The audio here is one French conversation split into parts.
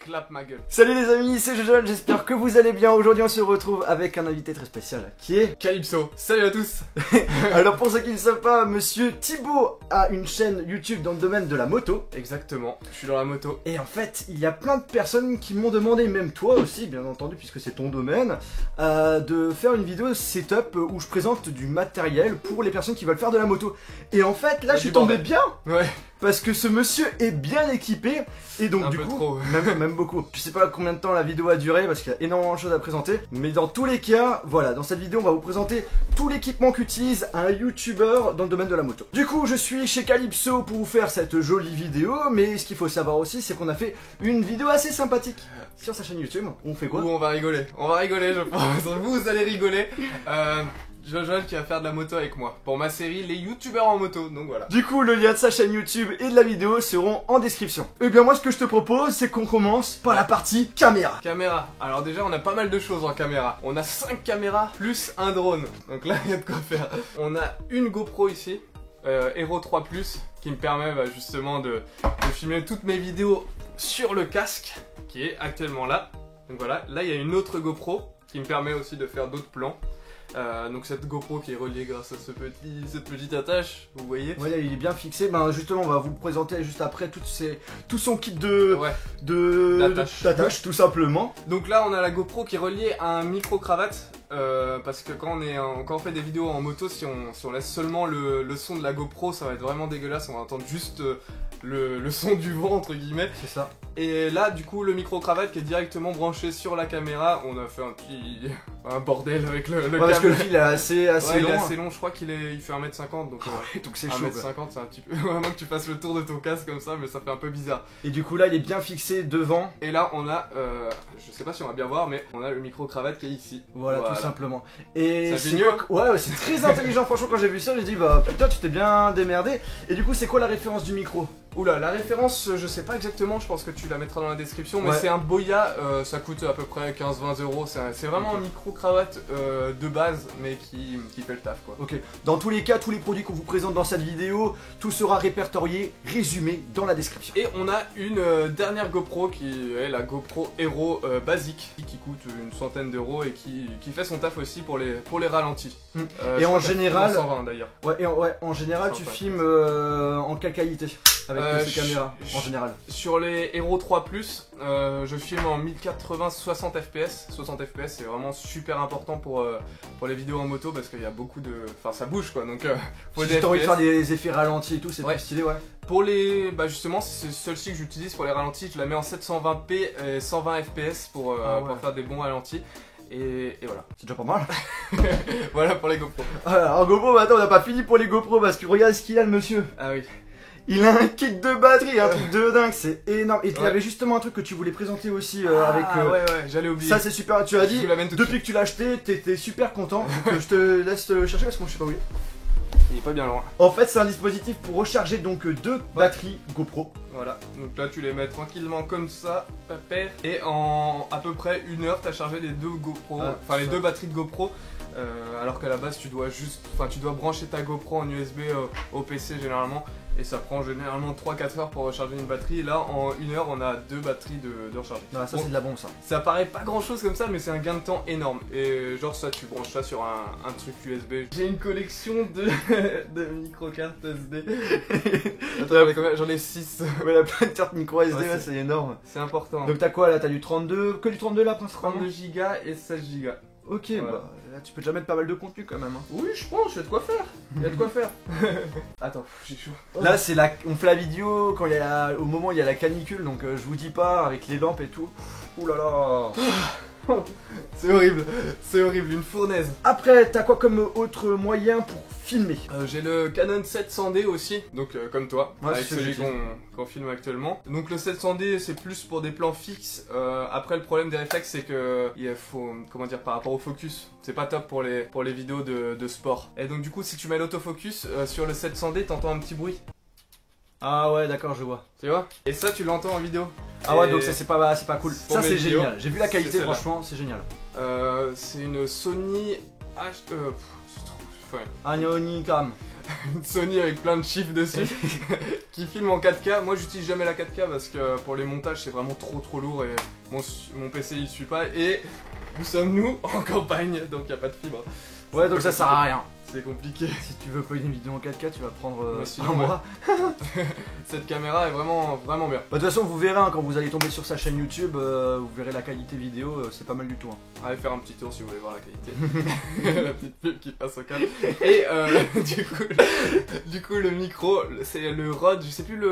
clap ma gueule. Salut les amis, c'est Jojo, j'espère que vous allez bien. Aujourd'hui on se retrouve avec un invité très spécial qui est Calypso. Salut à tous. Alors pour ceux qui ne savent pas, monsieur Thibaut a une chaîne YouTube dans le domaine de la moto. Exactement, je suis dans la moto. Et en fait, il y a plein de personnes qui m'ont demandé, même toi aussi bien entendu puisque c'est ton domaine, de faire une vidéo setup où je présente du matériel pour les personnes qui veulent faire de la moto. Et en fait là je suis tombé bien. Ouais. Parce que ce monsieur est bien équipé et donc Un du peu coup, trop. même beaucoup. Je sais pas combien de temps la vidéo a duré parce qu'il y a énormément de choses à présenter. Mais dans tous les cas, voilà, dans cette vidéo on va vous présenter tout l'équipement qu'utilise un YouTuber dans le domaine de la moto. Du coup je suis chez Calypso pour vous faire cette jolie vidéo. Mais ce qu'il faut savoir aussi c'est qu'on a fait une vidéo assez sympathique sur sa chaîne YouTube. On fait quoi? Où on va rigoler. On va rigoler je pense. Vous allez rigoler. Jojo qui va faire de la moto avec moi pour ma série Les YouTubeurs en moto, donc voilà. Du coup, le lien de sa chaîne YouTube et de la vidéo seront en description. Et bien moi, ce que je te propose, c'est qu'on commence par la partie caméra. Caméra. Alors déjà, on a pas mal de choses en caméra. On a 5 caméras plus un drone. Donc là, il y a de quoi faire. On a une GoPro ici, Hero 3 Plus, qui me permet justement de filmer toutes mes vidéos sur le casque, qui est actuellement là. Donc voilà, là il y a une autre GoPro qui me permet aussi de faire d'autres plans. Donc cette GoPro qui est reliée grâce à cette petite attache, vous voyez. Ouais, il est bien fixé. Ben justement, on va vous présenter juste après tout son kit d'attache, tout simplement. Donc là, on a la GoPro qui est reliée à un micro-cravate. Parce que quand on fait des vidéos en moto, si on laisse seulement le son de la GoPro, ça va être vraiment dégueulasse. On va entendre juste le son du vent entre guillemets. C'est ça. Et là, du coup, le micro-cravate qui est directement branché sur la caméra, on a fait un bordel avec le câble. Parce que le fil est assez long. Il est assez long, je crois qu'il fait 1m50, donc c'est chaud. 1m50, c'est un petit peu... Vraiment que tu fasses le tour de ton casque comme ça, mais ça fait un peu bizarre. Et du coup là, il est bien fixé devant. Et là, on a, je sais pas si on va bien voir, mais on a le micro-cravate qui est ici. Tout simplement. Et c'est mieux. Ouais, c'est très intelligent, franchement, quand j'ai vu ça, j'ai dit, bah putain, tu t'es bien démerdé. Et du coup, c'est quoi la référence du micro? Oula, la référence, je sais pas exactement, je pense que tu la mettras dans la description, mais c'est un Boya, ça coûte à peu près 15-20 euros, c'est vraiment un micro-cravate de base, mais qui fait le taf quoi. Ok, dans tous les cas, tous les produits qu'on vous présente dans cette vidéo, tout sera répertorié, résumé dans la description. Et on a une dernière GoPro qui est la GoPro Hero basique, qui coûte une centaine d'euros et qui fait son taf aussi pour les ralentis. Et en général, 120 d'ailleurs. En général, tu filmes en quelle qualité avec ces caméras en général? Sur les Hero 3 Plus, je filme en 1080 60 fps. 60 fps c'est vraiment super important pour les vidéos en moto parce qu'il y a beaucoup de... Enfin ça bouge quoi, donc faut si t'as envie de faire des effets ralentis et tout, c'est plus stylé, ouais. Pour les... Bah justement, c'est celle-ci que j'utilise pour les ralentis, je la mets en 720p et 120 fps pour faire des bons ralentis. Et voilà. C'est déjà pas mal. Voilà pour les GoPro. Alors GoPro, attends, on n'a pas fini pour les GoPro parce que regarde ce qu'il a le monsieur. Ah oui. Il a un kit de batterie, un truc de dingue, c'est énorme. Et il y avait justement un truc que tu voulais présenter aussi avec... ouais, j'allais oublier. Ça c'est super, tu as dit, depuis que tu l'as acheté, t'étais super content. Donc je te laisse le chercher parce que moi je sais pas où il est. Il est pas bien loin. En fait c'est un dispositif pour recharger donc deux batteries GoPro. Voilà, donc là tu les mets tranquillement comme ça, pépère. Et en à peu près 1 heure t'as chargé les deux GoPro, les deux batteries de GoPro. Alors qu'à la base tu dois brancher ta GoPro en USB au PC généralement. Et ça prend généralement 3-4 heures pour recharger une batterie. Et là en 1 heure on a 2 batteries de recharger. Ça c'est de la bombe ça. Ça paraît pas grand chose comme ça mais c'est un gain de temps énorme. Et genre ça tu branches ça sur un truc USB. J'ai une collection de micro-cartes SD. Attends, j'en ai 6. Ouais, la plein de cartes micro SD, c'est énorme. C'est important. Donc t'as quoi là? T'as du 32, que du 32 là principalement? 32 Go et 16 Go. Ok, bah là tu peux déjà mettre pas mal de contenu quand même. Oui, je pense, il y a de quoi faire. Il y a de quoi faire. Attends, j'ai chaud. Là, on fait la vidéo quand au moment où il y a la canicule, donc je vous dis pas, avec les lampes et tout. Ouh là là. C'est horrible, une fournaise. Après, t'as quoi comme autre moyen pour filmer? J'ai le Canon 700D aussi, donc comme toi, avec celui qu'on filme actuellement. Donc le 700D c'est plus pour des plans fixes. Après le problème des réflexes c'est que il faut, comment dire, par rapport au focus, c'est pas top pour les vidéos de sport. Et donc du coup si tu mets l'autofocus sur le 700D t'entends un petit bruit. Ah ouais, d'accord, je vois. Tu vois? Et ça tu l'entends en vidéo. Ah ouais, donc ça c'est pas cool. Ça c'est génial. J'ai vu la qualité, franchement, c'est génial. C'est une Sony H... Anioni Cam. une Sony avec plein de chiffres dessus qui filme en 4K. Moi j'utilise jamais la 4K parce que pour les montages c'est vraiment trop lourd et mon PC il suit pas. Et où sommes-nous? En campagne, donc y a pas de fibre. Ouais, donc ça sert à rien. C'est compliqué. Si tu veux pas une vidéo en 4K, tu vas prendre sinon, un mois. Cette caméra est vraiment bien. Bah, de toute façon, vous verrez hein, quand vous allez tomber sur sa chaîne YouTube, vous verrez la qualité vidéo, c'est pas mal du tout. Hein. Allez faire un petit tour si vous voulez voir la qualité. La petite pub qui passe au câble. Et du coup, le micro, c'est le Rode, je sais plus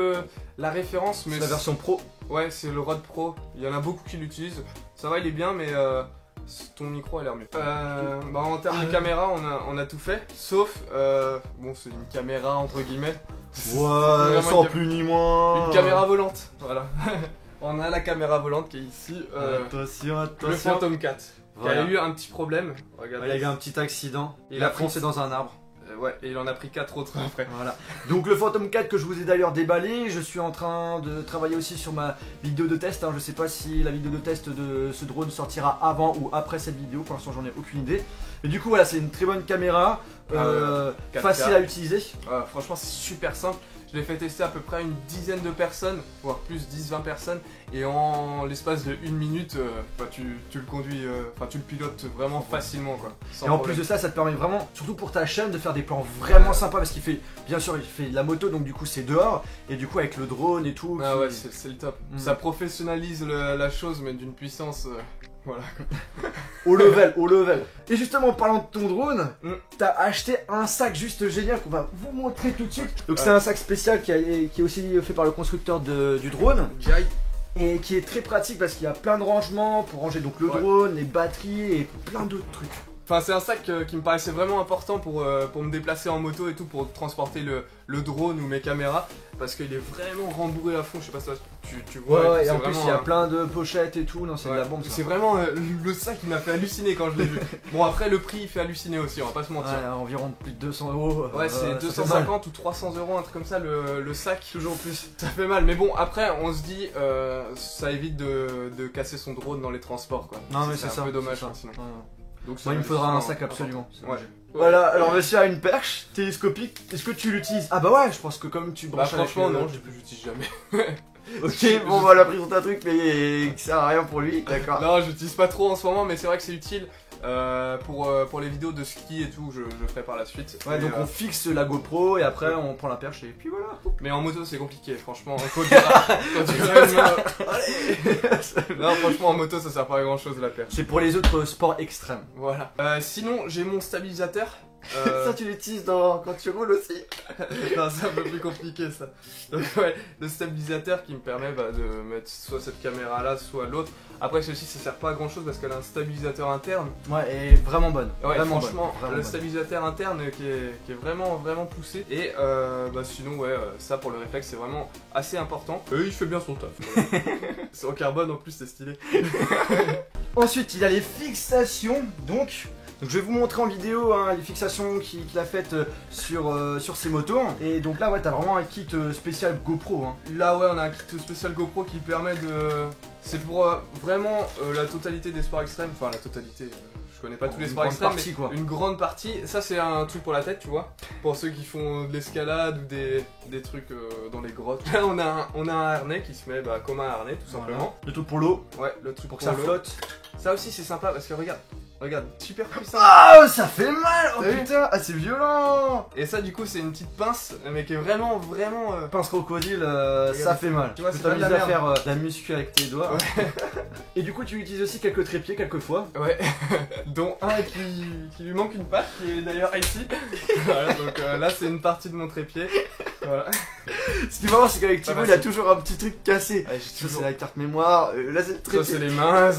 la référence, mais c'est la version pro. Ouais, c'est le Rode Pro. Il y en a beaucoup qui l'utilisent. Ça va, il est bien, mais ton micro a l'air mieux. Bah, en termes de caméra, on a tout fait, sauf bon, c'est une caméra entre guillemets. Ouais, sans plus ni moins. Une caméra volante, voilà. On a la caméra volante qui est ici. Attention. Le Phantom 4. Voilà. Il a eu un petit problème. Regardez. Il y a eu un petit accident. Il a foncé dans un arbre. Ouais, et il en a pris 4 autres après. Voilà. Donc le Phantom 4 que je vous ai d'ailleurs déballé, je suis en train de travailler aussi sur ma vidéo de test. Hein. Je sais pas si la vidéo de test de ce drone sortira avant ou après cette vidéo. Pour l'instant, j'en ai aucune idée. Mais du coup, voilà, c'est une très bonne caméra, facile à utiliser. Franchement, c'est super simple. Je l'ai fait tester à peu près une dizaine de personnes, voire plus, 10-20 personnes. Et en l'espace de 1 minute, tu le conduis, tu le pilotes vraiment facilement, quoi. Et en plus de ça, ça te permet vraiment, surtout pour ta chaîne, de faire des plans vraiment sympas. Parce qu'il fait, bien sûr, il fait de la moto, donc du coup c'est dehors. Et du coup avec le drone et tout. Ah ouais, c'est le top. Ça professionnalise la chose, mais d'une puissance... Voilà. Au level. Et justement, en parlant de ton drone, t'as acheté un sac juste génial qu'on va vous montrer tout de suite. Donc c'est un sac spécial qui est aussi fait par le constructeur du drone. Jai. Et qui est très pratique parce qu'il y a plein de rangements pour ranger donc le drone, les batteries et plein d'autres trucs. Enfin, c'est un sac qui me paraissait vraiment important pour me déplacer en moto et tout, pour transporter le drone ou mes caméras, parce qu'il est vraiment rembourré à fond. Je sais pas si tu vois. Ouais, et en plus il y a plein de pochettes et tout, non, c'est de la bombe. C'est vraiment le sac qui m'a fait halluciner quand je l'ai vu. Bon, après le prix il fait halluciner aussi, on va pas se mentir. Ouais, environ plus de 200 euros. Ouais, c'est 250 ou 300 euros, un truc comme ça, le sac. Toujours plus. Ça fait mal, mais bon, après on se dit, ça évite de casser son drone dans les transports, quoi. Non, mais c'est un peu dommage, hein, sinon. Donc moi il me faudra un sac absolument. Ouais. Voilà, alors monsieur a une perche télescopique, est-ce que tu l'utilises? Ah bah ouais, je pense que comme tu branches franchement non, j'utilise jamais. Ok, bon voilà, présente un truc mais qui sert à rien pour lui, d'accord. Non, j'utilise pas trop en ce moment, mais c'est vrai que c'est utile. Pour les vidéos de ski et tout, je ferai par la suite. Ouais, donc on fixe la GoPro et après on prend la perche et puis voilà. Mais en moto c'est compliqué, franchement. Quand tu Allez. Non, franchement en moto ça sert pas à grand chose la perche. C'est pour les autres sports extrêmes. Voilà. Sinon j'ai mon stabilisateur. Ça tu l'utilises quand tu roules aussi. Non, c'est un peu plus compliqué ça. Donc ouais, le stabilisateur qui me permet de mettre soit cette caméra là, soit l'autre. Après celle-ci ça sert pas à grand chose parce qu'elle a un stabilisateur interne. Ouais, et vraiment bonne. Ouais, vraiment franchement, bonne. Le stabilisateur interne qui est vraiment poussé. Et sinon ouais, ça pour le réflexe c'est vraiment assez important. Il fait bien son taf. C'est en carbone en plus, c'est stylé. Ensuite il a les fixations, donc je vais vous montrer en vidéo hein, les fixations qu'il a faites sur ses motos. Et donc là ouais, t'as vraiment un kit spécial GoPro hein. Là ouais, on a un kit spécial GoPro qui permet de... C'est pour vraiment la totalité des sports extrêmes. Enfin la totalité, je connais pas tous les sports extrêmes, partie, mais quoi. Une grande partie. Ça c'est un truc pour la tête, tu vois. Pour ceux qui font de l'escalade ou des trucs dans les grottes. Là on a un harnais qui se met comme un harnais tout simplement. Voilà. Le truc pour l'eau. Ouais, le truc pour que ça flotte. Ça aussi c'est sympa parce que regarde, super puissant. Ah, ça fait mal. Oh putain, ah c'est violent. Et ça du coup c'est une petite pince mais qui est vraiment pince crocodile, ça fait mal. Tu vois, c'est pas de la à faire de la muscu avec tes doigts. Ouais. Et du coup tu utilises aussi quelques trépieds quelquefois. Ouais. Dont un qui lui manque une patte qui est d'ailleurs ici. Voilà, donc là c'est une partie de mon trépied. Voilà. Ce qui est marrant c'est qu'avec Thibaut il a toujours un petit truc cassé. Ouais, ça c'est la carte mémoire, là c'est le trépied. Ça c'est les mains,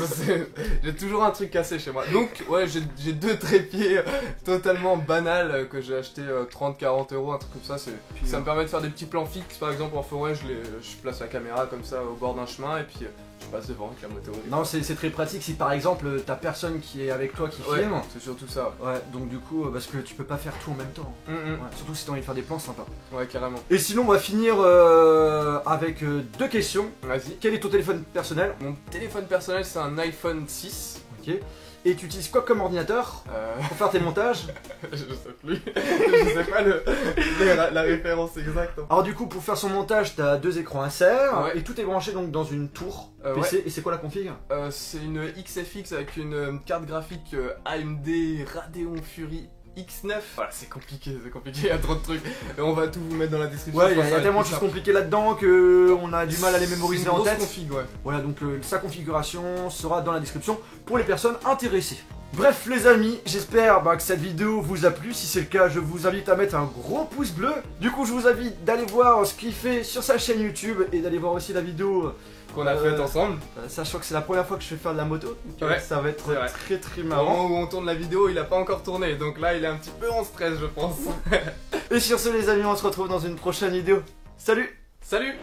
j'ai toujours un truc cassé chez moi. Donc ouais, j'ai 2 trépieds totalement banals que j'ai acheté 30-40 euros, un truc comme ça. Ça me permet de faire des petits plans fixes, par exemple en forêt, je place la caméra comme ça au bord d'un chemin et puis je passe devant avec la moto. Non, c'est très pratique si par exemple t'as personne qui est avec toi qui filme. C'est surtout ça. Ouais, donc du coup, parce que tu peux pas faire tout en même temps. Ouais, surtout si t'as envie de faire des plans sympas. Ouais, carrément. Et sinon, on va finir avec 2 questions. Vas-y. Quel est ton téléphone personnel? Mon téléphone personnel, c'est un iPhone 6. Ok. Et tu utilises quoi comme ordinateur pour faire tes montages? Je sais plus. Je sais pas la référence exacte. Alors du coup, pour faire son montage, t'as 2 écrans Acer Ouais. et tout est branché donc dans une tour PC. Ouais. Et c'est quoi la config? C'est une XFX avec une carte graphique AMD Radeon Fury X9. Voilà, c'est compliqué, il y a trop de trucs. Et on va tout vous mettre dans la description. Ouais, je il y pense a que ça va tellement être de choses plus compliquées là-dedans que on a du mal à les simple. mémoriser C'est une en grosse tête. config, ouais. Voilà, donc sa configuration sera dans la description pour les personnes intéressées. Bref les amis, j'espère que cette vidéo vous a plu. Si c'est le cas, je vous invite à mettre un gros pouce bleu. Du coup, je vous invite d'aller voir ce qu'il fait sur sa chaîne YouTube et d'aller voir aussi la vidéo Qu'on a fait ensemble. sachant que c'est la première fois que je vais faire de la moto. Donc, Ouais, ça va être c'est vrai. très très Au marrant. moment où on tourne la vidéo, il a pas encore tourné. Donc là, il est un petit peu en stress, je pense. Et sur ce les amis, on se retrouve dans une prochaine vidéo. Salut! Salut!